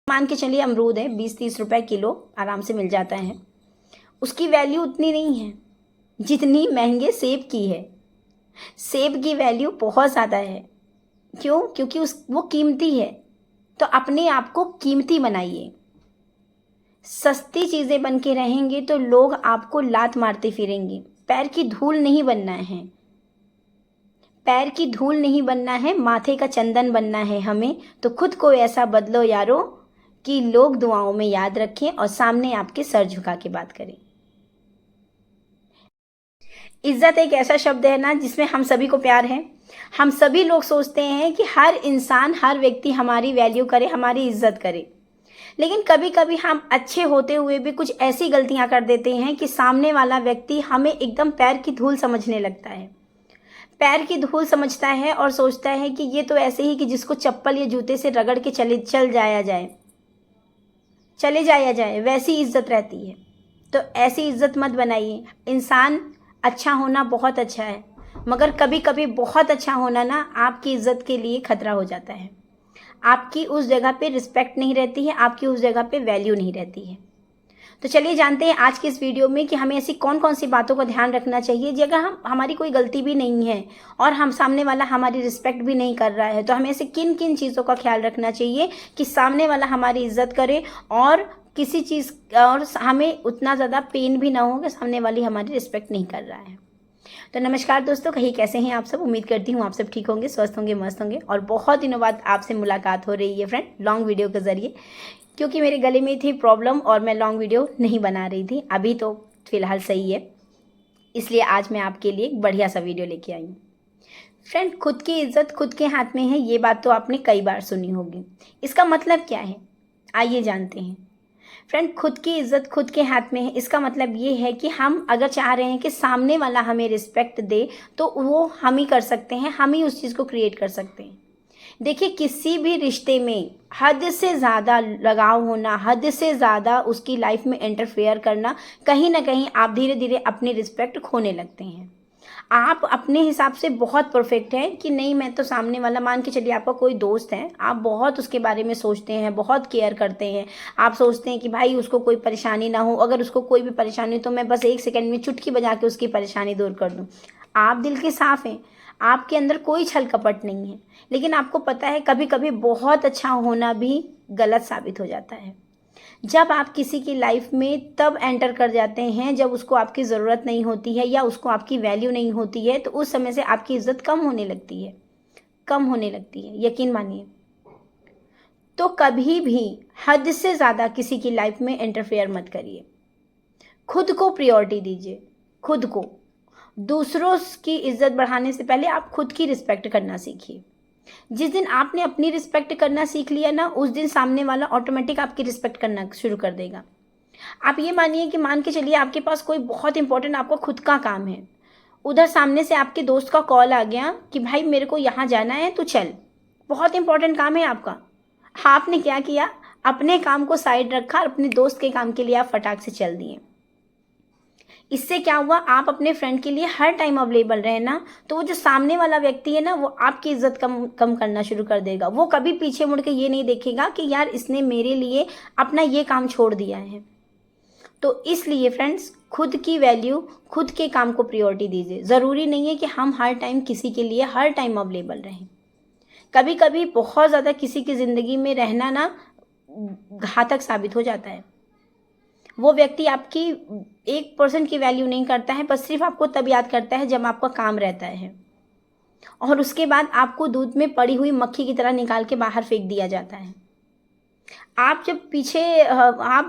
मान के चलिए अमरूद है 20-30 रुपए किलो आराम से मिल जाता है। उसकी वैल्यू उतनी नहीं है जितनी महंगे सेब की है। सेब की वैल्यू बहुत ज़्यादा है। क्यों? क्योंकि वो कीमती है। तो अपने आप को कीमती बनाइए। सस्ती चीज़ें बन के रहेंगे तो लोग आपको लात मारते फिरेंगे। पैर की धूल नहीं बनना है। पैर की धूल नहीं बनना है, माथे का चंदन बनना है हमें। तो खुद को ऐसा बदलो यारो कि लोग दुआओं में याद रखें और सामने आपके सर झुका के बात करें। इज्जत एक ऐसा शब्द है ना जिसमें हम सभी को प्यार है। हम सभी लोग सोचते हैं कि हर इंसान, हर व्यक्ति हमारी वैल्यू करे, हमारी इज्जत करे। लेकिन कभी कभी हम अच्छे होते हुए भी कुछ ऐसी गलतियां कर देते हैं कि सामने वाला व्यक्ति हमें एकदम पैर की धूल समझने लगता है। पैर की धूल समझता है और सोचता है कि ये तो ऐसे ही कि जिसको चप्पल या जूते से रगड़ के चले जाया जाए वैसी इज्जत रहती है। तो ऐसी इज्जत मत बनाइए। इंसान अच्छा होना बहुत अच्छा है, मगर कभी कभी बहुत अच्छा होना ना आपकी इज्जत के लिए खतरा हो जाता है। आपकी उस जगह पे रिस्पेक्ट नहीं रहती है, आपकी उस जगह पे वैल्यू नहीं रहती है। तो चलिए जानते हैं आज की इस वीडियो में कि हमें ऐसी कौन कौन सी बातों का ध्यान रखना चाहिए। जी अगर हमारी कोई गलती भी नहीं है और हम सामने वाला हमारी रिस्पेक्ट भी नहीं कर रहा है तो हमें ऐसे किन किन चीज़ों का ख्याल रखना चाहिए कि सामने वाला हमारी इज्जत करे और किसी चीज़ और हमें उतना ज़्यादा पेन भी ना हो कि सामने वाली हमारी रिस्पेक्ट नहीं कर रहा है। तो नमस्कार दोस्तों, कहीं कैसे हैं आप सब। उम्मीद करती हूँ आप सब ठीक होंगे, स्वस्थ होंगे, मस्त होंगे। और बहुत दिनों बाद आपसे मुलाकात हो रही है फ्रेंड, लॉन्ग वीडियो के ज़रिए, क्योंकि मेरे गले में थी प्रॉब्लम और मैं लॉन्ग वीडियो नहीं बना रही थी। अभी तो फ़िलहाल सही है, इसलिए आज मैं आपके लिए एक बढ़िया सा वीडियो लेके आई हूँ। फ्रेंड, खुद की इज्जत खुद के हाथ में है, ये बात तो आपने कई बार सुनी होगी। इसका मतलब क्या है, आइए जानते हैं। फ्रेंड, खुद की इज्जत खुद के हाथ में है, इसका मतलब ये है कि हम अगर चाह रहे हैं कि सामने वाला हमें रिस्पेक्ट दे तो वो हम ही कर सकते हैं, हम ही उस चीज़ को क्रिएट कर सकते हैं। देखिए, किसी भी रिश्ते में हद से ज़्यादा लगाव होना, हद से ज़्यादा उसकी लाइफ में इंटरफेयर करना, कहीं ना कहीं आप धीरे धीरे अपनी रिस्पेक्ट खोने लगते हैं। आप अपने हिसाब से बहुत परफेक्ट हैं कि नहीं, मैं तो सामने वाला, मान के चलिए आपका कोई दोस्त है, आप बहुत उसके बारे में सोचते हैं, बहुत केयर करते हैं। आप सोचते हैं कि भाई उसको कोई परेशानी ना हो, अगर उसको कोई भी परेशानी हो तो मैं बस 1 सेकंड में चुटकी बजा के उसकी परेशानी दूर कर दूँ। आप दिल के साफ हैं, आपके अंदर कोई छल कपट नहीं है। लेकिन आपको पता है कभी कभी बहुत अच्छा होना भी गलत साबित हो जाता है। जब आप किसी की लाइफ में तब एंटर कर जाते हैं जब उसको आपकी ज़रूरत नहीं होती है या उसको आपकी वैल्यू नहीं होती है, तो उस समय से आपकी इज्जत कम होने लगती है, कम होने लगती है, यकीन मानिए। तो कभी भी हद से ज़्यादा किसी की लाइफ में इंटरफेयर मत करिए। खुद को प्रायोरिटी दीजिए, खुद को। दूसरों की इज्जत बढ़ाने से पहले आप खुद की रिस्पेक्ट करना सीखिए। जिस दिन आपने अपनी रिस्पेक्ट करना सीख लिया ना, उस दिन सामने वाला ऑटोमेटिक आपकी रिस्पेक्ट करना शुरू कर देगा। आप ये मानिए कि मान के चलिए आपके पास कोई बहुत इंपॉर्टेंट आपका खुद का काम है, उधर सामने से आपके दोस्त का कॉल आ गया कि भाई मेरे को यहाँ जाना है, तो चल, बहुत इंपॉर्टेंट काम है आपका। आपने क्या किया, अपने काम को साइड रखा और अपने दोस्त के काम के लिए आप फटाक से चल दिए। इससे क्या हुआ, आप अपने फ्रेंड के लिए हर टाइम अवेलेबल रहे ना, तो वो जो सामने वाला व्यक्ति है ना, वो आपकी इज्जत कम कम करना शुरू कर देगा। वो कभी पीछे मुड़ के ये नहीं देखेगा कि यार इसने मेरे लिए अपना ये काम छोड़ दिया है। तो इसलिए फ्रेंड्स, खुद की वैल्यू, खुद के काम को प्रायोरिटी दीजिए। ज़रूरी नहीं है कि हम हर टाइम किसी के लिए हर टाइम अवेलेबल रहें। कभी कभी बहुत ज़्यादा किसी की ज़िंदगी में रहना ना घातक साबित हो जाता है। वो व्यक्ति आपकी 1% की वैल्यू नहीं करता है, बस सिर्फ आपको तब याद करता है जब आपका काम रहता है, और उसके बाद आपको दूध में पड़ी हुई मक्खी की तरह निकाल के बाहर फेंक दिया जाता है। आप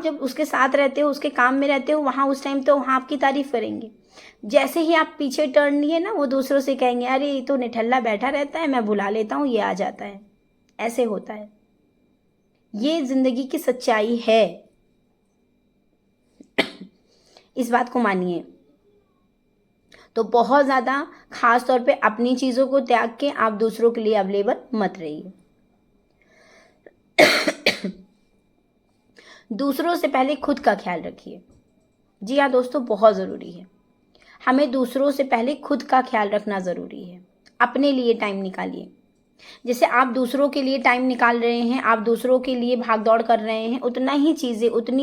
जब उसके साथ रहते हो, उसके काम में रहते हो, वहाँ उस टाइम तो वहाँ आपकी तारीफ करेंगे। जैसे ही आप पीछे टर्न लिए ना, वो दूसरों से कहेंगे अरे ये तो निठल्ला बैठा रहता है, मैं बुला लेता हूँ, ये आ जाता है। ऐसे होता है, ये जिंदगी की सच्चाई है, इस बात को मानिए। तो बहुत ज़्यादा खास तौर पे अपनी चीज़ों को त्याग के आप दूसरों के लिए अवेलेबल मत रहिए। दूसरों से पहले खुद का ख्याल रखिए। जी हाँ दोस्तों, बहुत ज़रूरी है। हमें दूसरों से पहले खुद का ख्याल रखना ज़रूरी है। अपने लिए टाइम निकालिए। जैसे आप दूसरों के लिए टाइम निकाल रहे हैं, आप दूसरों के लिए भाग दौड़ कर रहे हैं, उतनी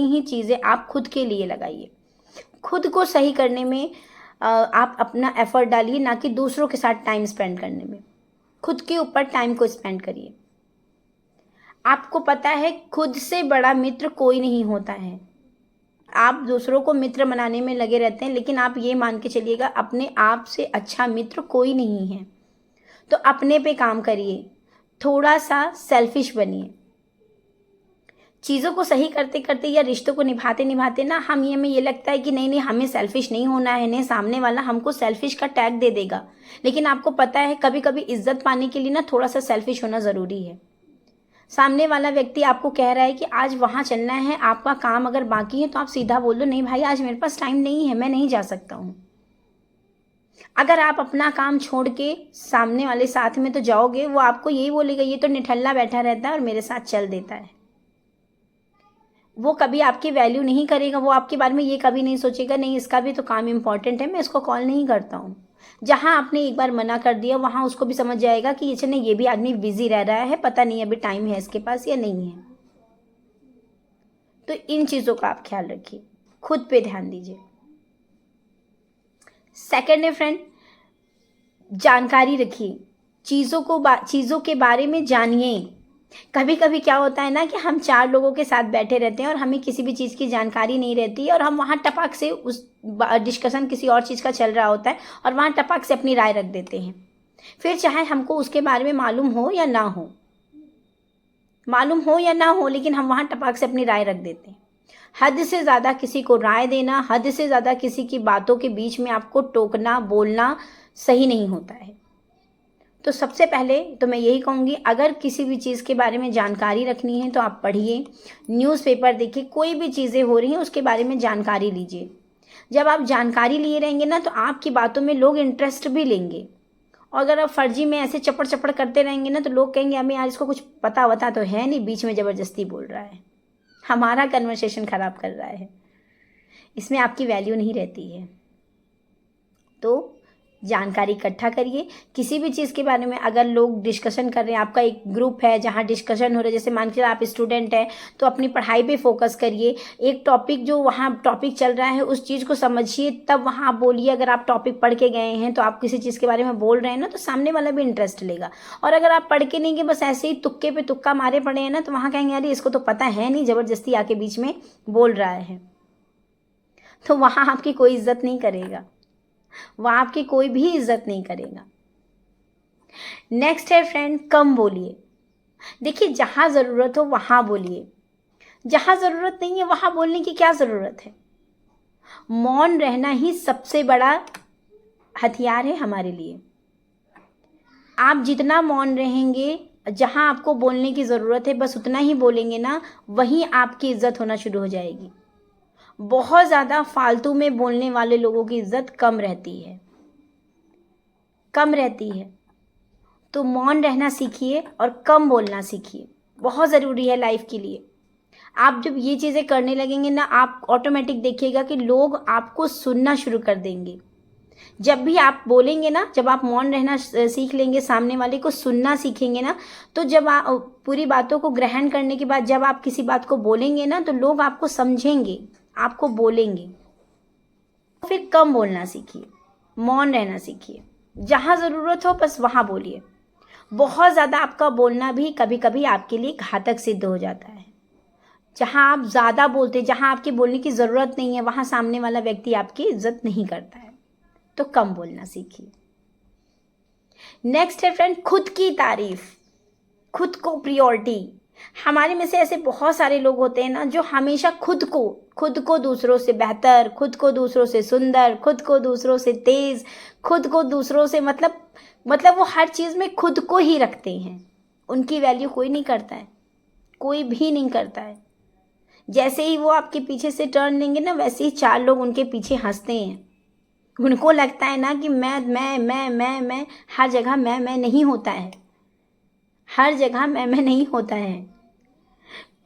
ही चीज़ें आप खुद के लिए लगाइए। खुद को सही करने में आप अपना एफर्ट डालिए, ना कि दूसरों के साथ टाइम स्पेंड करने में। खुद के ऊपर टाइम को स्पेंड करिए। आपको पता है खुद से बड़ा मित्र कोई नहीं होता है। आप दूसरों को मित्र बनाने में लगे रहते हैं, लेकिन आप ये मान के चलिएगा अपने आप से अच्छा मित्र कोई नहीं है। तो अपने पे काम करिए, थोड़ा सा सेल्फिश बनिए। चीज़ों को सही करते करते या रिश्तों को निभाते निभाते ना हमें ये लगता है कि नहीं नहीं हमें सेल्फिश नहीं होना है, नहीं सामने वाला हमको सेल्फिश का टैग दे देगा। लेकिन आपको पता है कभी कभी इज्जत पाने के लिए ना थोड़ा सा सेल्फिश होना ज़रूरी है। सामने वाला व्यक्ति आपको कह रहा है कि आज वहाँ चलना है, आपका काम अगर बाकी है तो आप सीधा बोल दो नहीं भाई आज मेरे पास टाइम नहीं है, मैं नहीं जा सकता हूँ। अगर आप अपना काम छोड़ के सामने वाले साथ में तो जाओगे, वो आपको यही बोलेगा ये तो निठल्ला बैठा रहता है और मेरे साथ चल देता है। वो कभी आपकी वैल्यू नहीं करेगा, वो आपके बारे में ये कभी नहीं सोचेगा नहीं इसका भी तो काम इम्पॉर्टेंट है, मैं इसको कॉल नहीं करता हूँ। जहाँ आपने एक बार मना कर दिया वहाँ उसको भी समझ जाएगा कि ये भी आदमी बिजी रह रहा है, पता नहीं अभी टाइम है इसके पास या नहीं है। तो इन चीज़ों का आप ख्याल रखिए, खुद पे ध्यान दीजिए। सेकंड है फ्रेंड, जानकारी रखिए, चीज़ों के बारे में जानिए। कभी कभी क्या होता है ना कि हम 4 लोगों के साथ बैठे रहते हैं और हमें किसी भी चीज़ की जानकारी नहीं रहती और हम वहाँ टपक से उस डिस्कशन किसी और चीज़ का चल रहा होता है और वहाँ टपक से अपनी राय रख देते हैं। फिर चाहे हमको उसके बारे में मालूम हो या ना हो, लेकिन हम वहाँ टपक से अपनी राय रख देते हैं। हद से ज़्यादा किसी को राय देना, हद से ज़्यादा किसी की बातों के बीच में आपको टोकना बोलना सही नहीं होता है। तो सबसे पहले तो मैं यही कहूँगी, अगर किसी भी चीज़ के बारे में जानकारी रखनी है तो आप पढ़िए, न्यूज़पेपर देखिए, कोई भी चीज़ें हो रही हैं उसके बारे में जानकारी लीजिए। जब आप जानकारी लिए रहेंगे ना तो आपकी बातों में लोग इंटरेस्ट भी लेंगे। और अगर आप फर्जी में ऐसे चपड़ चपड़ करते रहेंगे ना तो लोग कहेंगे हमें यार इसको कुछ पता वता तो है नहीं, बीच में ज़बरदस्ती बोल रहा है, हमारा कन्वर्सेशन ख़राब कर रहा है, इसमें आपकी वैल्यू नहीं रहती है। तो जानकारी इकट्ठा करिए। किसी भी चीज़ के बारे में अगर लोग डिस्कशन कर रहे हैं, आपका एक ग्रुप है जहाँ डिस्कशन हो रहा है, जैसे मान के आप स्टूडेंट हैं तो अपनी पढ़ाई पे फोकस करिए। एक टॉपिक जो वहाँ टॉपिक चल रहा है उस चीज़ को समझिए, तब वहाँ बोलिए। अगर आप टॉपिक पढ़ के गए हैं तो आप किसी चीज़ के बारे में बोल रहे हैं ना तो सामने वाला भी इंटरेस्ट लेगा। और अगर आप पढ़ के नहीं गए, बस ऐसे ही तुक्के पे तुक्का मारे पड़े हैं ना, तो वहाँ कहेंगे अरे इसको तो पता है नहीं, ज़बरदस्ती आके बीच में बोल रहा है। तो वहाँ आपकी कोई इज्जत नहीं करेगा, वहाँ आपकी कोई भी इज्जत नहीं करेगा। नेक्स्ट है फ्रेंड, कम बोलिए। देखिए जहाँ ज़रूरत हो वहाँ बोलिए, जहाँ ज़रूरत नहीं है वहाँ बोलने की क्या ज़रूरत है। मौन रहना ही सबसे बड़ा हथियार है हमारे लिए। आप जितना मौन रहेंगे, जहाँ आपको बोलने की ज़रूरत है बस उतना ही बोलेंगे ना, वहीं आपकी इज्जत होना शुरू हो जाएगी। बहुत ज़्यादा फालतू में बोलने वाले लोगों की इज्जत कम रहती है। तो मौन रहना सीखिए और कम बोलना सीखिए, बहुत ज़रूरी है लाइफ के लिए। आप जब ये चीज़ें करने लगेंगे ना, आप ऑटोमेटिक देखिएगा कि लोग आपको सुनना शुरू कर देंगे। जब भी आप बोलेंगे ना, जब आप मौन रहना सीख लेंगे, सामने वाले को सुनना सीखेंगे ना, तो जब आप पूरी बातों को ग्रहण करने के बाद जब आप किसी बात को बोलेंगे ना तो लोग आपको समझेंगे, आपको बोलेंगे। फिर कम बोलना सीखिए, मौन रहना सीखिए, जहाँ ज़रूरत हो बस वहाँ बोलिए। बहुत ज़्यादा आपका बोलना भी कभी कभी आपके लिए घातक सिद्ध हो जाता है। जहाँ आप ज़्यादा बोलते, जहाँ आपके बोलने की ज़रूरत नहीं है, वहाँ सामने वाला व्यक्ति आपकी इज्जत नहीं करता है। तो कम बोलना सीखिए। नेक्स्ट है फ्रेंड, खुद की तारीफ, खुद को प्रियोरिटी। हमारे में से ऐसे बहुत सारे लोग होते हैं ना जो हमेशा खुद को दूसरों से बेहतर, खुद को दूसरों से सुंदर, खुद को दूसरों से तेज, खुद को दूसरों से मतलब वो हर चीज़ में खुद को ही रखते हैं। उनकी वैल्यू कोई नहीं करता है, कोई भी नहीं करता है। जैसे ही वो आपके पीछे से टर्न लेंगे ना, वैसे ही 4 लोग उनके पीछे हंसते हैं। उनको लगता है ना कि मैं हर जगह मैं नहीं होता है, हर जगह मैं नहीं होता है।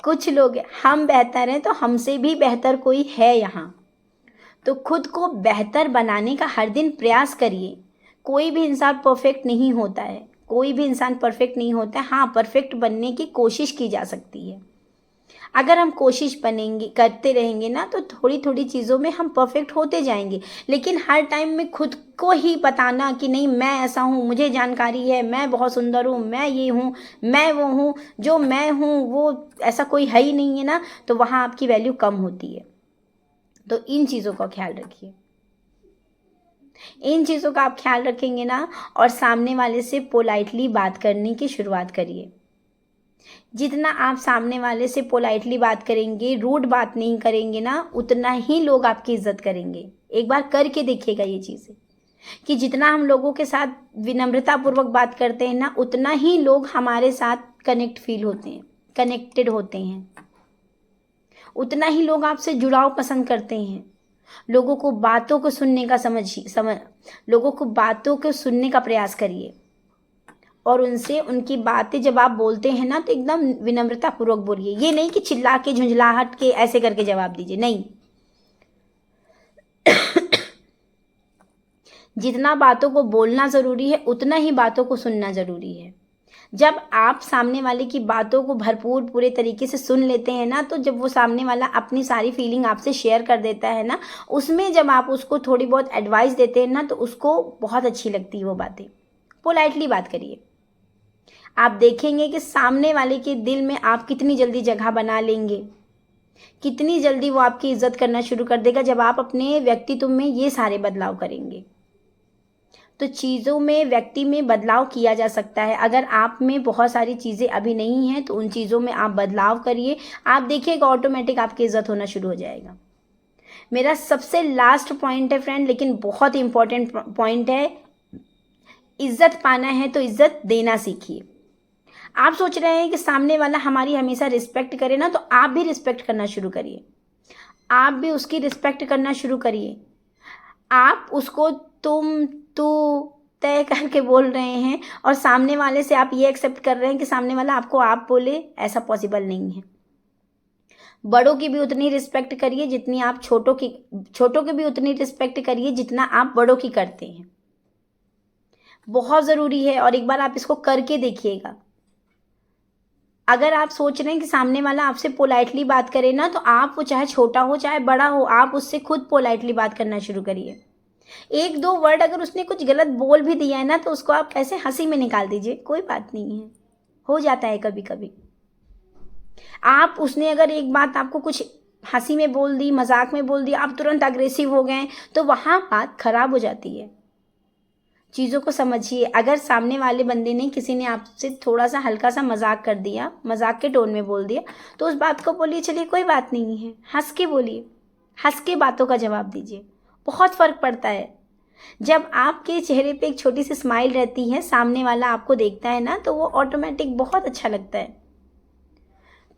कुछ लोग हम बेहतर हैं तो हमसे भी बेहतर कोई है यहाँ। तो खुद को बेहतर बनाने का हर दिन प्रयास करिए। कोई भी इंसान परफेक्ट नहीं होता है, कोई भी इंसान परफेक्ट नहीं होता है। हाँ, परफेक्ट बनने की कोशिश की जा सकती है। अगर हम कोशिश बनेंगे करते रहेंगे ना तो थोड़ी थोड़ी चीज़ों में हम परफेक्ट होते जाएंगे। लेकिन हर टाइम में खुद को ही बताना कि नहीं मैं ऐसा हूँ, मुझे जानकारी है, मैं बहुत सुंदर हूँ, मैं ये हूँ, मैं वो हूँ, जो मैं हूँ वो ऐसा कोई है ही नहीं है ना, तो वहाँ आपकी वैल्यू कम होती है। तो इन चीज़ों का ख्याल रखिए। इन चीज़ों का आप ख्याल रखेंगे ना और सामने वाले से पोलाइटली बात करने की शुरुआत करिए। जितना आप सामने वाले से पोलाइटली बात करेंगे, रूड बात नहीं करेंगे ना, उतना ही लोग आपकी इज्जत करेंगे। एक बार करके देखिएगा ये चीज़ें कि जितना हम लोगों के साथ विनम्रतापूर्वक बात करते हैं ना, उतना ही लोग हमारे साथ कनेक्टेड होते हैं, उतना ही लोग आपसे जुड़ाव पसंद करते हैं। लोगों को बातों को सुनने का लोगों को बातों को सुनने का प्रयास करिए और उनसे उनकी बातें जब आप बोलते हैं ना तो एकदम विनम्रता पूर्वक बोलिए। ये नहीं कि चिल्ला के झुंझलाहट के ऐसे करके जवाब दीजिए, नहीं। जितना बातों को बोलना ज़रूरी है उतना ही बातों को सुनना ज़रूरी है। जब आप सामने वाले की बातों को भरपूर पूरे तरीके से सुन लेते हैं ना, तो जब वो सामने वाला अपनी सारी फीलिंग आपसे शेयर कर देता है ना, उसमें जब आप उसको थोड़ी बहुत एडवाइस देते हैं ना तो उसको बहुत अच्छी लगती है वो बातें। पोलाइटली बात करिए। आप देखेंगे कि सामने वाले के दिल में आप कितनी जल्दी जगह बना लेंगे, कितनी जल्दी वो आपकी इज्जत करना शुरू कर देगा जब आप अपने व्यक्तित्व में ये सारे बदलाव करेंगे। तो चीज़ों में, व्यक्ति में बदलाव किया जा सकता है। अगर आप में बहुत सारी चीज़ें अभी नहीं हैं तो उन चीज़ों में आप बदलाव करिए, आप देखिएगा ऑटोमेटिक आपकी इज्जत होना शुरू हो जाएगा। मेरा सबसे लास्ट पॉइंट है फ्रेंड, लेकिन बहुत इंपॉर्टेंट पॉइंट है। इज्जत पाना है तो इज्जत देना सीखिए। आप सोच रहे हैं कि सामने वाला हमारी हमेशा रिस्पेक्ट करे ना, तो आप भी रिस्पेक्ट करना शुरू करिए। आप भी उसकी रिस्पेक्ट करना शुरू करिए। आप उसको तुम, तू तय करके बोल रहे हैं और सामने वाले से आप ये एक्सेप्ट कर रहे हैं कि सामने वाला आपको आप बोले, ऐसा पॉसिबल नहीं है। बड़ों की भी उतनी रिस्पेक्ट करिए जितनी आप छोटों की भी उतनी रिस्पेक्ट करिए जितना आप बड़ों की करते हैं। बहुत ज़रूरी है और एक बार आप इसको करके देखिएगा। अगर आप सोच रहे हैं कि सामने वाला आपसे पोलाइटली बात करे ना, तो आप, वो चाहे छोटा हो चाहे बड़ा हो, आप उससे खुद पोलाइटली बात करना शुरू करिए। एक दो वर्ड अगर उसने कुछ गलत बोल भी दिया है ना, तो उसको आप ऐसे हंसी में निकाल दीजिए, कोई बात नहीं है, हो जाता है कभी कभी। उसने अगर एक बात आपको कुछ हंसी में बोल दी, मजाक में बोल दिया, आप तुरंत अग्रेसिव हो गए, तो वहाँ बात खराब हो जाती है। चीज़ों को समझिए। अगर सामने वाले बंदे ने, किसी ने आपसे थोड़ा सा हल्का सा मजाक कर दिया, मजाक के टोन में बोल दिया, तो उस बात को बोलिए चलिए कोई बात नहीं है, हंस के बोलिए, हंस के बातों का जवाब दीजिए। बहुत फ़र्क पड़ता है। जब आपके चेहरे पे एक छोटी सी स्माइल रहती है, सामने वाला आपको देखता है ना, तो वो ऑटोमेटिक बहुत अच्छा लगता है।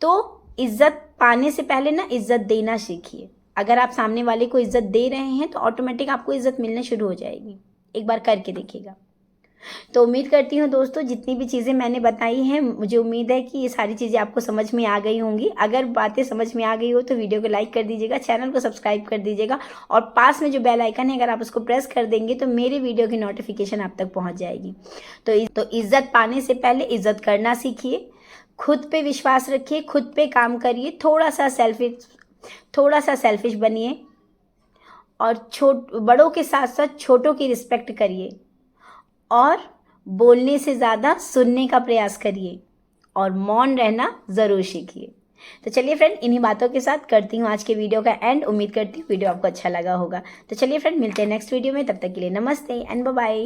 तो इज्जत पाने से पहले ना इज्जत देना सीखिए। अगर आप सामने वाले को इज्जत दे रहे हैं तो ऑटोमेटिक आपको इज्जत मिलना शुरू हो जाएगी। एक बार करके देखिएगा। तो उम्मीद करती हूँ दोस्तों, जितनी भी चीज़ें मैंने बताई हैं, मुझे उम्मीद है कि ये सारी चीज़ें आपको समझ में आ गई होंगी। अगर बातें समझ में आ गई हो तो वीडियो को लाइक कर दीजिएगा, चैनल को सब्सक्राइब कर दीजिएगा और पास में जो बेल आइकन है अगर आप उसको प्रेस कर देंगे तो मेरे वीडियो की नोटिफिकेशन आप तक पहुँच जाएगी। तो इज्जत पाने से पहले इज्जत करना सीखिए, खुद पे विश्वास रखिए, खुद पे काम करिए, थोड़ा सा सेल्फिश बनिए और बड़ों के साथ साथ छोटों की रिस्पेक्ट करिए और बोलने से ज़्यादा सुनने का प्रयास करिए और मौन रहना ज़रूर सीखिए। तो चलिए फ्रेंड, इन्हीं बातों के साथ करती हूँ आज के वीडियो का एंड। उम्मीद करती हूँ वीडियो आपको अच्छा लगा होगा। तो चलिए फ्रेंड, मिलते हैं नेक्स्ट वीडियो में। तब तक के लिए नमस्ते एंड बाय बाय।